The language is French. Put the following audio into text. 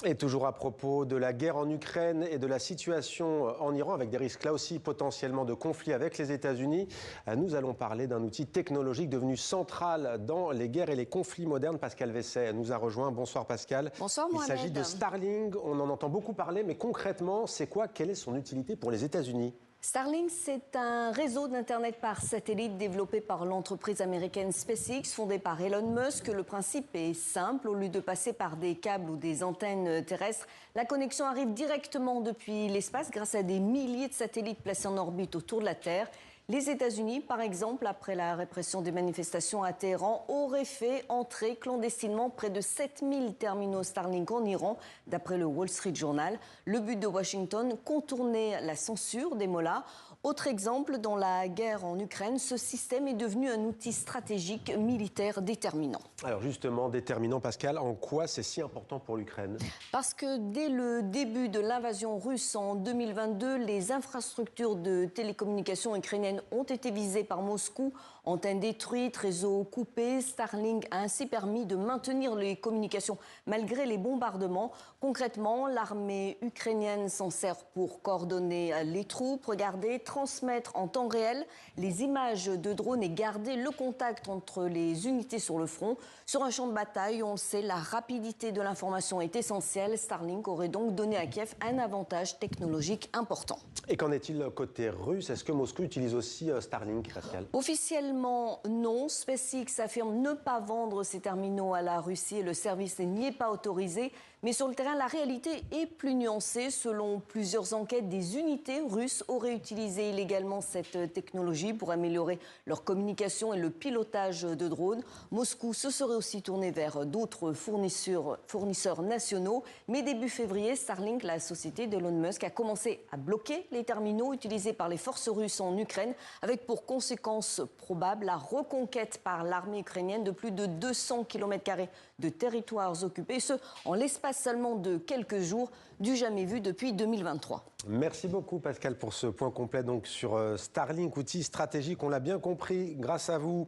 Et toujours à propos de la guerre en Ukraine et de la situation en Iran, avec des risques là aussi potentiellement de conflit avec les États-Unis, nous allons parler d'un outil technologique devenu central dans les guerres et les conflits modernes. Pascal Vesset nous a rejoint. Bonsoir Pascal. Bonsoir Il Mohamed. s'agit de Starlink, on en entend beaucoup parler, mais concrètement, c'est quoi? Quelle est son utilité pour les États-Unis? Starlink, c'est un réseau d'Internet par satellite développé par l'entreprise américaine SpaceX, fondée par Elon Musk. Le principe est simple. Au lieu de passer par des câbles ou des antennes terrestres, la connexion arrive directement depuis l'espace grâce à des milliers de satellites placés en orbite autour de la Terre. Les États-Unis, par exemple, après la répression des manifestations à Téhéran, auraient fait entrer clandestinement près de 7000 terminaux Starlink en Iran, d'après le Wall Street Journal. Le but de Washington, contourner la censure des mollahs. Autre exemple, dans la guerre en Ukraine, ce système est devenu un outil stratégique militaire déterminant. Alors justement, déterminant Pascal, en quoi c'est si important pour l'Ukraine? Parce que dès le début de l'invasion russe en 2022, les infrastructures de télécommunications ukrainiennes ont été visées par Moscou. Antennes détruites, réseaux coupés, Starlink a ainsi permis de maintenir les communications malgré les bombardements. Concrètement, l'armée ukrainienne s'en sert pour coordonner les troupes, regarder, transmettre en temps réel les images de drones et garder le contact entre les unités sur le front. Sur un champ de bataille, on le sait, la rapidité de l'information est essentielle. Starlink aurait donc donné à Kiev un avantage technologique important. Et qu'en est-il côté russe? Est-ce que Moscou utilise aussi Starlink, Pascal? Officiellement, non. SpaceX affirme ne pas vendre ses terminaux à la Russie et le service n'y est pas autorisé. Mais sur le terrain, la réalité est plus nuancée. Selon plusieurs enquêtes, des unités russes auraient utilisé illégalement cette technologie pour améliorer leur communication et le pilotage de drones. Moscou se serait aussi tourné vers d'autres fournisseurs nationaux. Mais début février, Starlink, la société d'Elon Musk, a commencé à bloquer les terminaux utilisés par les forces russes en Ukraine, avec pour conséquence probable la reconquête par l'armée ukrainienne de plus de 200 km² de territoires occupés, ce en l'espace seulement de quelques jours, du jamais vu depuis 2023. Merci beaucoup Pascal pour ce point complet donc sur Starlink, outil stratégique, on l'a bien compris grâce à vous.